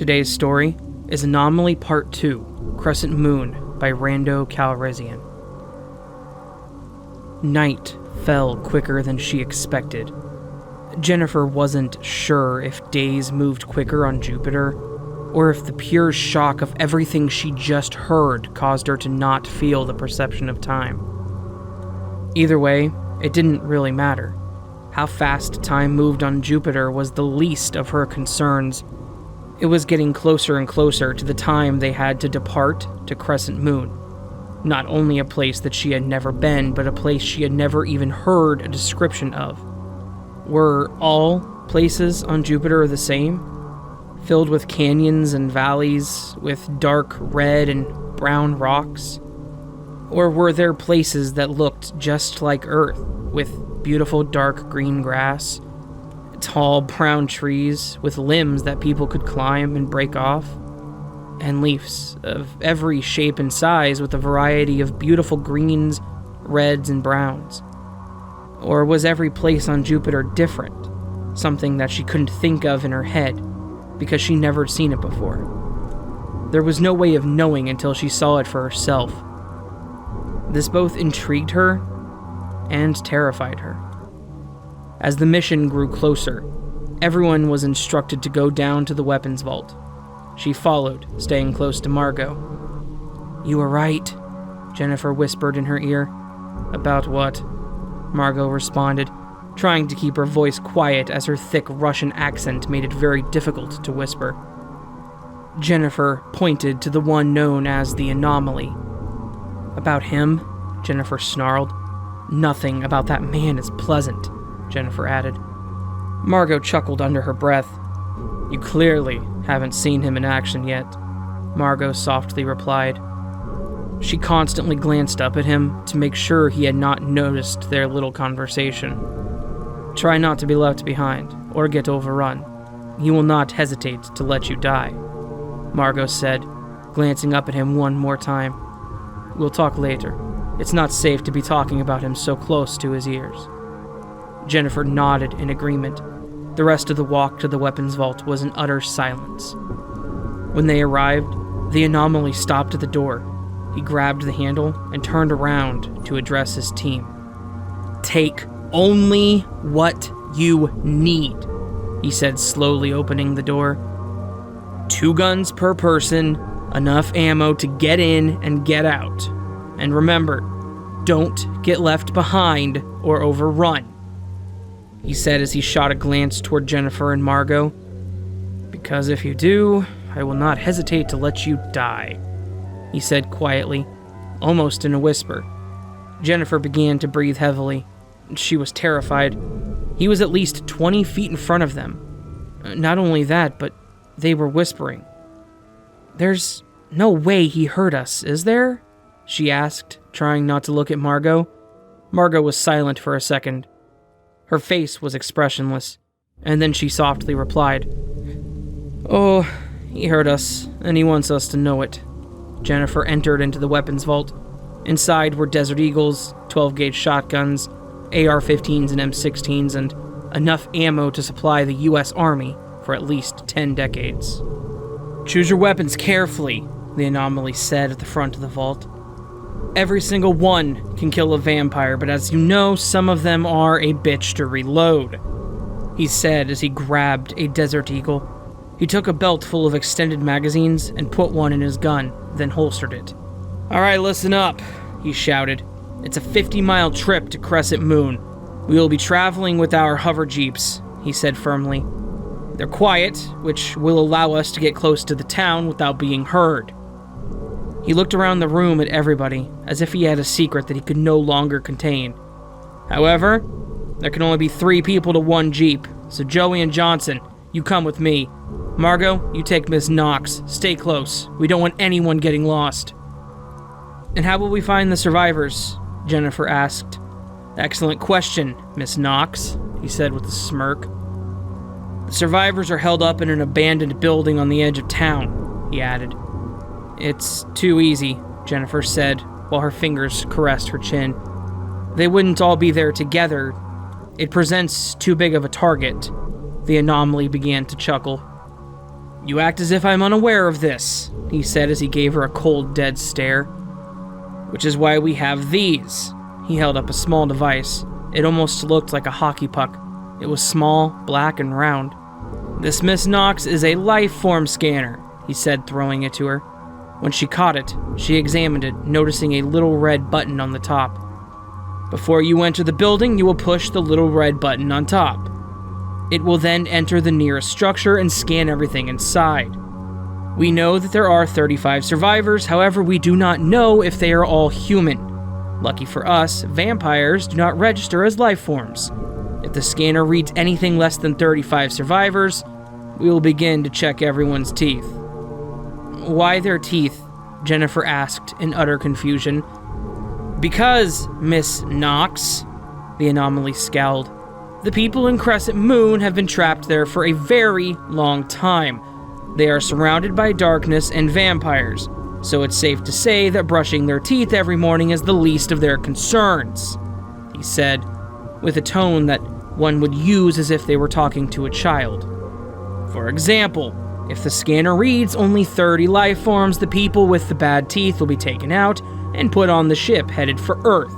Today's story is Anomaly Part 2, Crescent Moon by RandoCalrissian. Night fell quicker than she expected. Jennifer wasn't sure if days moved quicker on Jupiter, or if the pure shock of everything she just heard caused her to not feel the perception of time. Either way, it didn't really matter. How fast time moved on Jupiter was the least of her concerns. It was getting closer and closer to the time they had to depart to Crescent Moon. Not only a place that she had never been, but a place she had never even heard a description of. Were all places on Jupiter the same? Filled with canyons and valleys, with dark red and brown rocks? Or were there places that looked just like Earth, with beautiful dark green grass, tall brown trees with limbs that people could climb and break off, and leaves of every shape and size with a variety of beautiful greens, reds, and browns? Or was every place on Jupiter different, something that she couldn't think of in her head because she never seen it before? There was no way of knowing until she saw it for herself. This both intrigued her and terrified her. As the mission grew closer, everyone was instructed to go down to the weapons vault. She followed, staying close to Margot. "You were right," Jennifer whispered in her ear. "About what?" Margot responded, trying to keep her voice quiet as her thick Russian accent made it very difficult to whisper. Jennifer pointed to the one known as the Anomaly. "About him?" Jennifer snarled. "Nothing about that man is pleasant," Jennifer added. Margot chuckled under her breath. "You clearly haven't seen him in action yet," Margot softly replied. She constantly glanced up at him to make sure he had not noticed their little conversation. "Try not to be left behind, or get overrun. He will not hesitate to let you die," Margot said, glancing up at him one more time. "We'll talk later. It's not safe to be talking about him so close to his ears." Jennifer nodded in agreement. The rest of the walk to the weapons vault was in utter silence. When they arrived, the Anomaly stopped at the door. He grabbed the handle and turned around to address his team. "Take only what you need," he said, slowly opening the door. "2 guns per person, enough ammo to get in and get out. And remember, don't get left behind or overrun," he said as he shot a glance toward Jennifer and Margot. "Because if you do, I will not hesitate to let you die," he said quietly, almost in a whisper. Jennifer began to breathe heavily. She was terrified. He was at least 20 feet in front of them. Not only that, but they were whispering. "There's no way he heard us, is there?" she asked, trying not to look at Margot. Margot was silent for a second. Her face was expressionless, and then she softly replied, "Oh, he heard us, and he wants us to know it." Jennifer entered into the weapons vault. Inside were Desert Eagles, 12-gauge shotguns, AR-15s and M16s, and enough ammo to supply the U.S. Army for at least 10 decades. "Choose your weapons carefully," the Anomaly said at the front of the vault. "Every single one can kill a vampire, but as you know, some of them are a bitch to reload," he said as he grabbed a Desert Eagle. He took a belt full of extended magazines and put one in his gun, then holstered it. "All right, listen up," he shouted. "It's a 50-mile trip to Crescent Moon. We will be traveling with our hover jeeps," he said firmly. "They're quiet, which will allow us to get close to the town without being heard." He looked around the room at everybody, as if he had a secret that he could no longer contain. "However, there can only be 3 people to 1 jeep, so Joey and Johnson, you come with me. Margot, you take Miss Knox. Stay close. We don't want anyone getting lost." "And how will we find the survivors?" Jennifer asked. "Excellent question, Miss Knox," he said with a smirk. "The survivors are held up in an abandoned building on the edge of town," he added. "It's too easy," Jennifer said, while her fingers caressed her chin. "They wouldn't all be there together. It presents too big of a target." The Anomaly began to chuckle. You act as if I'm unaware of this, he said as he gave her a cold, dead stare. Which is why we have these. He held up a small device. It almost looked like a hockey puck. It was small, black, and round. This Miss Knox is a life form scanner, he said, throwing it to her. When she caught it, she examined it, noticing a little red button on the top. Before you enter the building, you will push the little red button on top. It will then enter the nearest structure and scan everything inside. We know that there are 35 survivors, however, we do not know if they are all human. Lucky for us, vampires do not register as life forms. If the scanner reads anything less than 35 survivors, we will begin to check everyone's teeth. Why their teeth? Jennifer asked in utter confusion. Because, Miss Knox, the Anomaly scowled. The people in Crescent Moon have been trapped there for a very long time. They are surrounded by darkness and vampires, so it's safe to say that brushing their teeth every morning is the least of their concerns, he said, with a tone that one would use as if they were talking to a child. For example, if the scanner reads only 30 life forms, the people with the bad teeth will be taken out and put on the ship headed for Earth.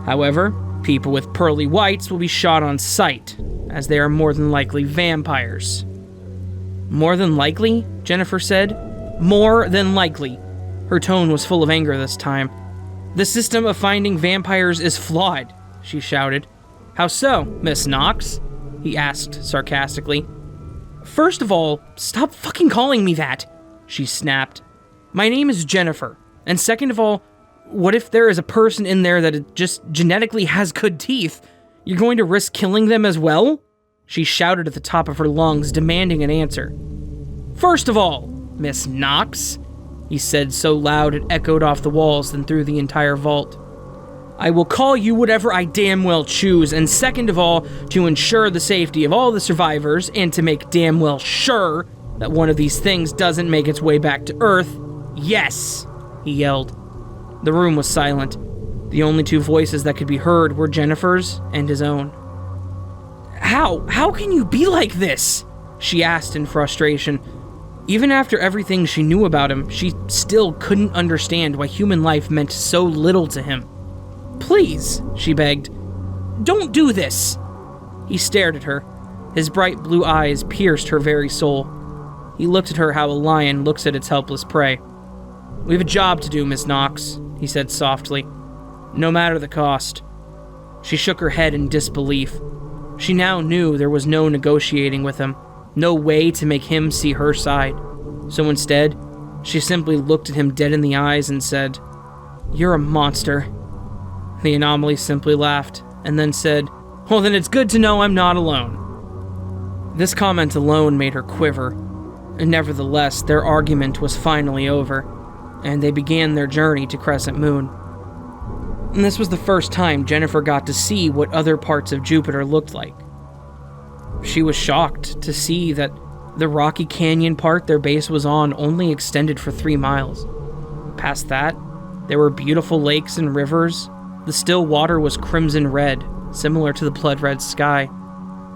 However, people with pearly whites will be shot on sight, as they are more than likely vampires. More than likely? Jennifer said. More than likely. Her tone was full of anger this time. The system of finding vampires is flawed, she shouted. How so, Miss Knox? He asked sarcastically. First of all, stop fucking calling me that, she snapped. My name is Jennifer. And second of all, what if there is a person in there that just genetically has good teeth? You're going to risk killing them as well? She shouted at the top of her lungs, demanding an answer. First of all, Miss Knox, he said so loud it echoed off the walls then through the entire vault. I will call you whatever I damn well choose, and second of all, to ensure the safety of all the survivors, and to make damn well sure that one of these things doesn't make its way back to Earth, yes, he yelled. The room was silent. The only two voices that could be heard were Jennifer's and his own. How can you be like this? She asked in frustration. Even after everything she knew about him, she still couldn't understand why human life meant so little to him. Please, she begged. Don't do this. He stared at her. His bright blue eyes pierced her very soul. He looked at her how a lion looks at its helpless prey. We have a job to do, Miss Knox, he said softly. No matter the cost. She shook her head in disbelief. She now knew there was no negotiating with him, no way to make him see her side. So instead, she simply looked at him dead in the eyes and said, You're a monster. The Anomaly simply laughed, and then said, Well, then it's good to know I'm not alone. This comment alone made her quiver, and nevertheless, their argument was finally over, and they began their journey to Crescent Moon. And this was the first time Jennifer got to see what other parts of Jupiter looked like. She was shocked to see that the rocky canyon part their base was on only extended for 3 miles. Past that, there were beautiful lakes and rivers. The still water was crimson red, similar to the blood-red sky.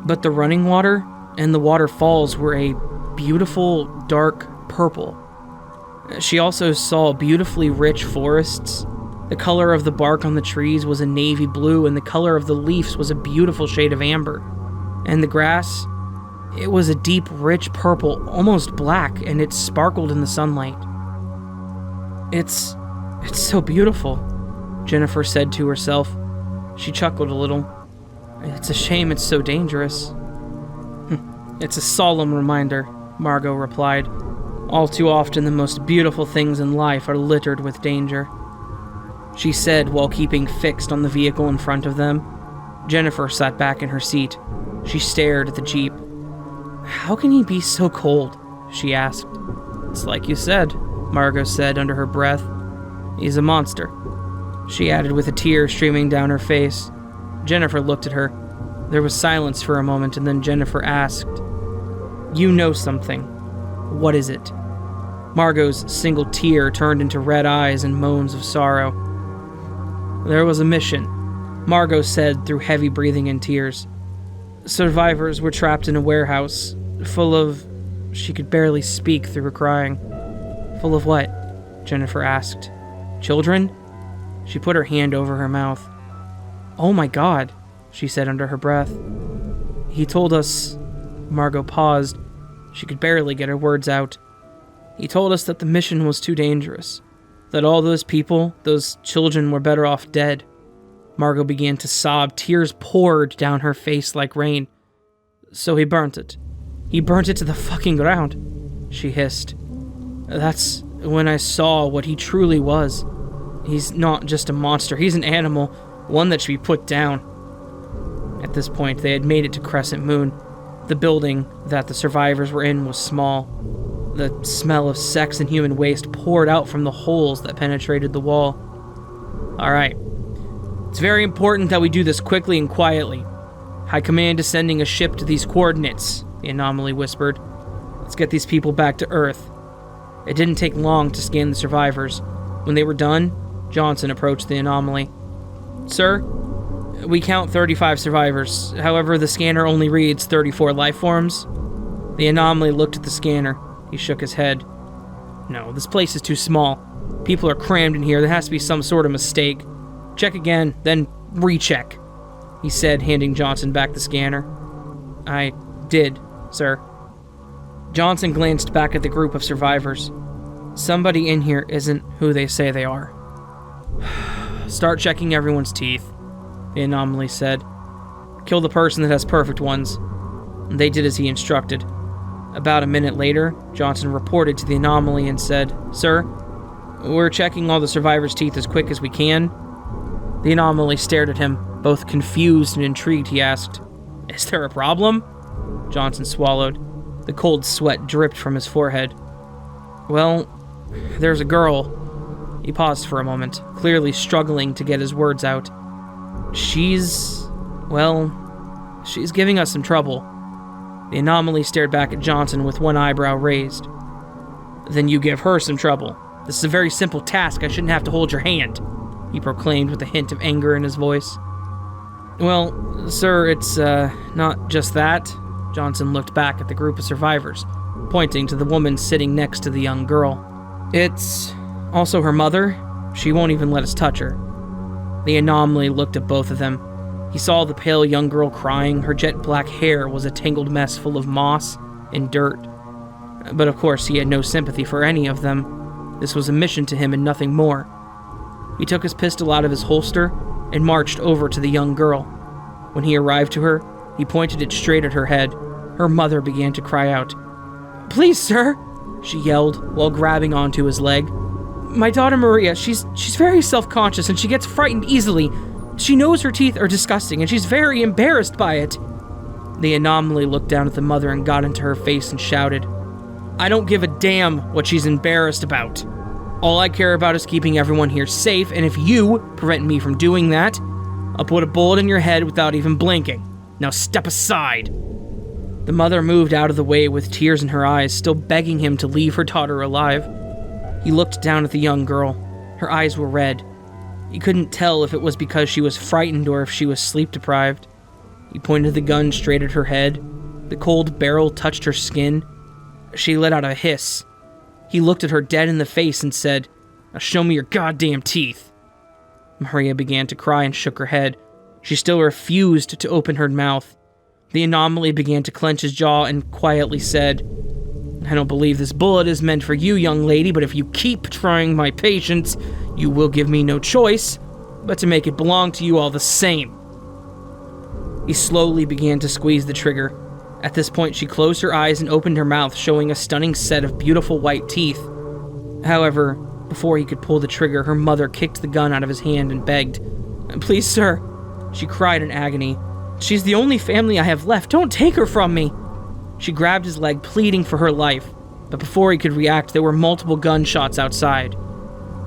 But the running water and the waterfalls were a beautiful, dark purple. She also saw beautifully rich forests. The color of the bark on the trees was a navy blue, and the color of the leaves was a beautiful shade of amber. And the grass, it was a deep, rich purple, almost black, and it sparkled in the sunlight. It's so beautiful, Jennifer said to herself. She chuckled a little. It's a shame it's so dangerous. It's a solemn reminder, Margot replied. All too often the most beautiful things in life are littered with danger. She said while keeping fixed on the vehicle in front of them. Jennifer sat back in her seat. She stared at the Jeep. How can he be so cold? She asked. It's like you said, Margot said under her breath. He's a monster. She added with a tear streaming down her face. Jennifer looked at her. There was silence for a moment, and then Jennifer asked, You know something. What is it? Margot's single tear turned into red eyes and moans of sorrow. There was a mission, Margot said through heavy breathing and tears. Survivors were trapped in a warehouse full of She could barely speak through her crying. Full of what? Jennifer asked. Children? She put her hand over her mouth. Oh my God, she said under her breath. He told us... Margot paused. She could barely get her words out. He told us that the mission was too dangerous. That all those people, those children, were better off dead. Margot began to sob. Tears poured down her face like rain. So he burnt it. He burnt it to the fucking ground, she hissed. That's when I saw what he truly was. He's not just a monster. He's an animal, one that should be put down. At this point, they had made it to Crescent Moon. The building that the survivors were in was small. The smell of sex and human waste poured out from the holes that penetrated the wall. All right. It's very important that we do this quickly and quietly. High Command is sending a ship to these coordinates, the Anomaly whispered. Let's get these people back to Earth. It didn't take long to scan the survivors. When they were done, Johnson approached the Anomaly. Sir, we count 35 survivors. However, the scanner only reads 34 life forms. The Anomaly looked at the scanner. He shook his head. No, this place is too small. People are crammed in here. There has to be some sort of mistake. Check again, then recheck, he said, handing Johnson back the scanner. I did, sir. Johnson glanced back at the group of survivors. Somebody in here isn't who they say they are. Start checking everyone's teeth, the Anomaly said. Kill the person that has perfect ones. And they did as he instructed. About a minute later, Johnson reported to the Anomaly and said, Sir, we're checking all the survivors' teeth as quick as we can. The Anomaly stared at him, both confused and intrigued. He asked, Is there a problem? Johnson swallowed. The cold sweat dripped from his forehead. Well, there's a girl. He paused for a moment, clearly struggling to get his words out. She's giving us some trouble. The Anomaly stared back at Johnson with one eyebrow raised. Then you give her some trouble. This is a very simple task. I shouldn't have to hold your hand, he proclaimed with a hint of anger in his voice. Well, sir, it's not just that. Johnson looked back at the group of survivors, pointing to the woman sitting next to the young girl. It's also her mother. She won't even let us touch her. The Anomaly looked at both of them. He saw the pale young girl crying. Her jet black hair was a tangled mess full of moss and dirt. But of course, he had no sympathy for any of them. This was a mission to him and nothing more. He took his pistol out of his holster and marched over to the young girl. When he arrived to her, he pointed it straight at her head. Her mother began to cry out. Please, sir, she yelled while grabbing onto his leg. My daughter Maria, she's very self-conscious and she gets frightened easily. She knows her teeth are disgusting and she's very embarrassed by it. The Anomaly looked down at the mother and got into her face and shouted, I don't give a damn what she's embarrassed about. All I care about is keeping everyone here safe, and if you prevent me from doing that, I'll put a bullet in your head without even blinking. Now step aside. The mother moved out of the way with tears in her eyes, still begging him to leave her daughter alive. He looked down at the young girl. Her eyes were red. He couldn't tell if it was because she was frightened or if she was sleep-deprived. He pointed the gun straight at her head. The cold barrel touched her skin. She let out a hiss. He looked at her dead in the face and said, Now show me your goddamn teeth. Maria began to cry and shook her head. She still refused to open her mouth. The Anomaly began to clench his jaw and quietly said, I don't believe this bullet is meant for you, young lady, but if you keep trying my patience, you will give me no choice but to make it belong to you all the same. He slowly began to squeeze the trigger. At this point, she closed her eyes and opened her mouth, showing a stunning set of beautiful white teeth. However, before he could pull the trigger, her mother kicked the gun out of his hand and begged, Please, sir, she cried in agony. She's the only family I have left. Don't take her from me. She grabbed his leg, pleading for her life. But before he could react, there were multiple gunshots outside.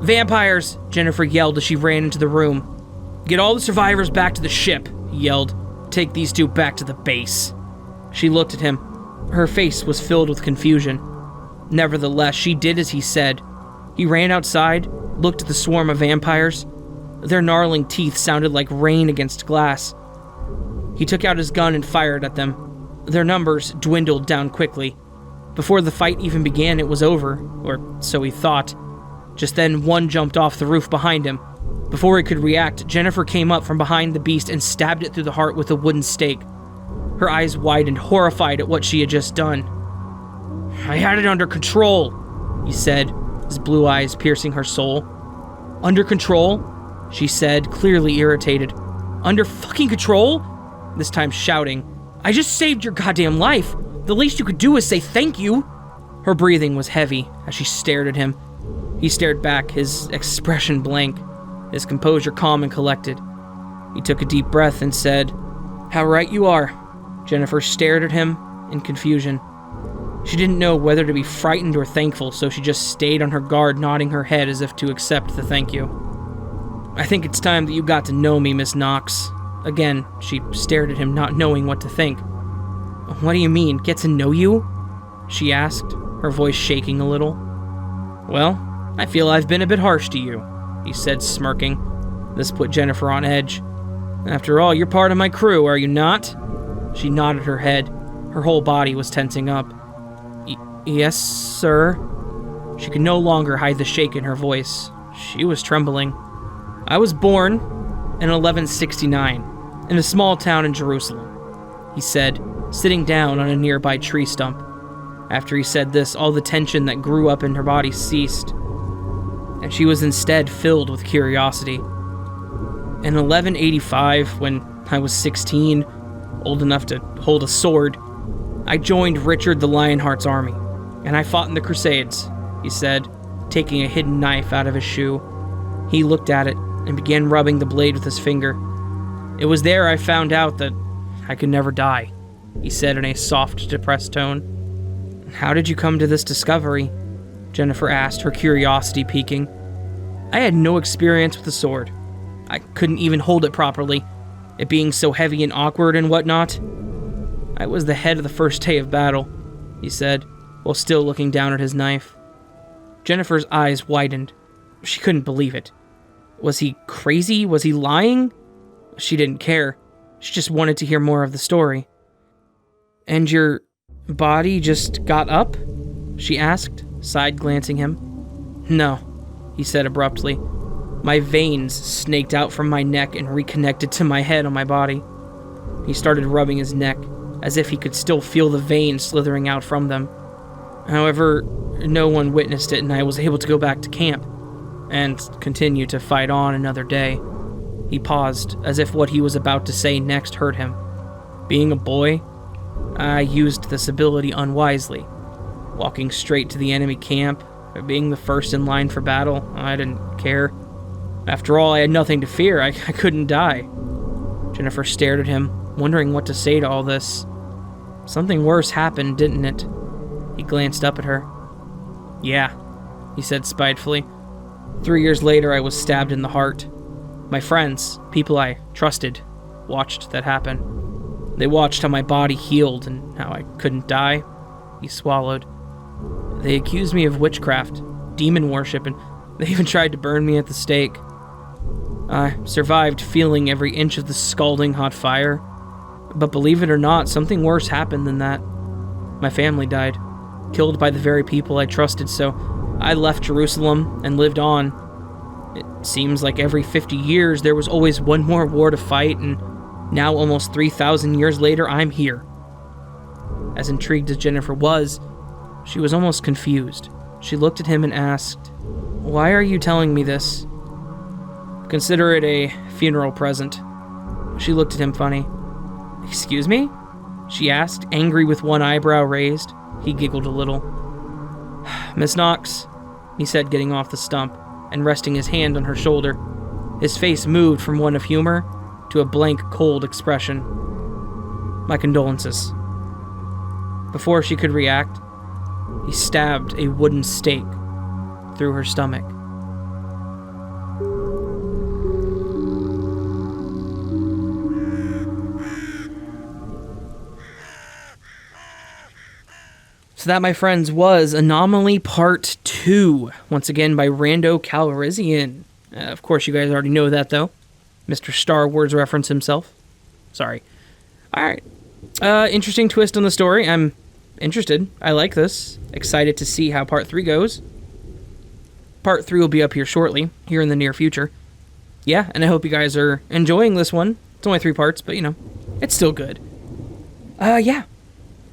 Vampires! Jennifer yelled as she ran into the room. Get all the survivors back to the ship, he yelled. Take these two back to the base. She looked at him. Her face was filled with confusion. Nevertheless, she did as he said. He ran outside, looked at the swarm of vampires. Their gnarling teeth sounded like rain against glass. He took out his gun and fired at them. Their numbers dwindled down quickly. Before the fight even began, it was over, or so he thought. Just then, one jumped off the roof behind him. Before he could react, Jennifer came up from behind the beast and stabbed it through the heart with a wooden stake. Her eyes widened, horrified at what she had just done. "I had it under control," he said, his blue eyes piercing her soul. "Under control?" she said, clearly irritated. "Under fucking control?" This time shouting. "I just saved your goddamn life. The least you could do is say thank you." Her breathing was heavy as she stared at him. He stared back, his expression blank, his composure calm and collected. He took a deep breath and said, "How right you are." Jennifer stared at him in confusion. She didn't know whether to be frightened or thankful, so she just stayed on her guard, nodding her head as if to accept the thank you. "I think it's time that you got to know me, Miss Knox." Again, she stared at him, not knowing what to think. "What do you mean, get to know you?" she asked, her voice shaking a little. "Well, I feel I've been a bit harsh to you," he said, smirking. This put Jennifer on edge. "After all, you're part of my crew, are you not?" She nodded her head. Her whole body was tensing up. "Yes, sir." She could no longer hide the shake in her voice. She was trembling. "I was born in 1169 in a small town in Jerusalem," he said, sitting down on a nearby tree stump. After he said this, all the tension that grew up in her body ceased, and she was instead filled with curiosity. "In 1185, when I was 16, old enough to hold a sword, I joined Richard the Lionheart's army, and I fought in the Crusades," he said, taking a hidden knife out of his shoe. He looked at it and began rubbing the blade with his finger. "It was there I found out that I could never die," he said in a soft, depressed tone. "How did you come to this discovery?" Jennifer asked, her curiosity piquing. "I had no experience with the sword. I couldn't even hold it properly, it being so heavy and awkward and whatnot. I was the head of the first day of battle," he said, while still looking down at his knife. Jennifer's eyes widened. She couldn't believe it. Was he crazy? Was he lying? She didn't care. She just wanted to hear more of the story. "And your body just got up?" she asked, side-glancing him. "No," he said abruptly. "My veins snaked out from my neck and reconnected to my head on my body." He started rubbing his neck, as if he could still feel the veins slithering out from them. "However, no one witnessed it, and I was able to go back to camp and continue to fight on another day." He paused, as if what he was about to say next hurt him. "Being a boy, I used this ability unwisely. Walking straight to the enemy camp, being the first in line for battle, I didn't care. After all, I had nothing to fear. I couldn't die." Jennifer stared at him, wondering what to say to all this. "Something worse happened, didn't it?" He glanced up at her. "Yeah," he said spitefully. 3 years later, I was stabbed in the heart. My friends, people I trusted, watched that happen. They watched how my body healed and how I couldn't die." He swallowed. "They accused me of witchcraft, demon worship, and they even tried to burn me at the stake. I survived feeling every inch of the scalding hot fire. But believe it or not, something worse happened than that. My family died, killed by the very people I trusted, so I left Jerusalem and lived on. It seems like every 50 years there was always one more war to fight, and now almost 3,000 years later, I'm here." As intrigued as Jennifer was, she was almost confused. She looked at him and asked, "Why are you telling me this?" "Consider it a funeral present." She looked at him funny. "Excuse me?" she asked, angry with one eyebrow raised. He giggled a little. "Miss Knox," he said, getting off the stump and resting his hand on her shoulder. His face moved from one of humor to a blank, cold expression. "My condolences." Before she could react, he stabbed a wooden stake through her stomach. So that, my friends, was Anomaly Part 2, once again by RandoCalrissian. Of course, you guys already know that, though. Mr. Star Wars reference himself. Sorry. Alright. Interesting twist on the story. I'm interested. I like this. Excited to see how part 3 goes. Part 3 will be up here shortly, here in the near future. Yeah, and I hope you guys are enjoying this one. It's only 3 parts, but, you know, it's still good. Yeah.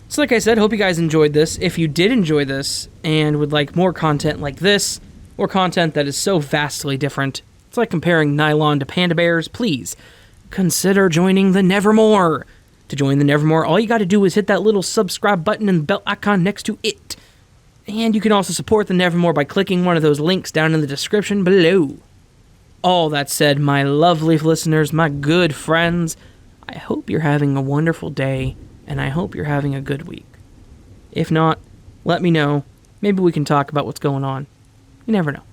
So like I said, hope you guys enjoyed this. If you did enjoy this and would like more content like this, or content that is so vastly different, it's like comparing nylon to panda bears, please consider joining the Nevermore. To join the Nevermore, all you got to do is hit that little subscribe button and the bell icon next to it. And you can also support the Nevermore by clicking one of those links down in the description below. All that said, my lovely listeners, my good friends, I hope you're having a wonderful day, and I hope you're having a good week. If not, let me know. Maybe we can talk about what's going on. You never know.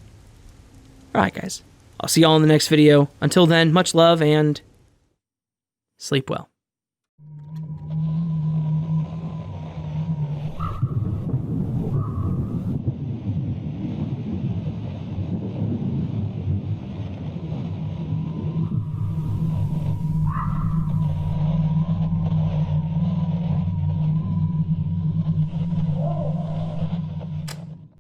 Alright, guys. I'll see y'all in the next video. Until then, much love and sleep well.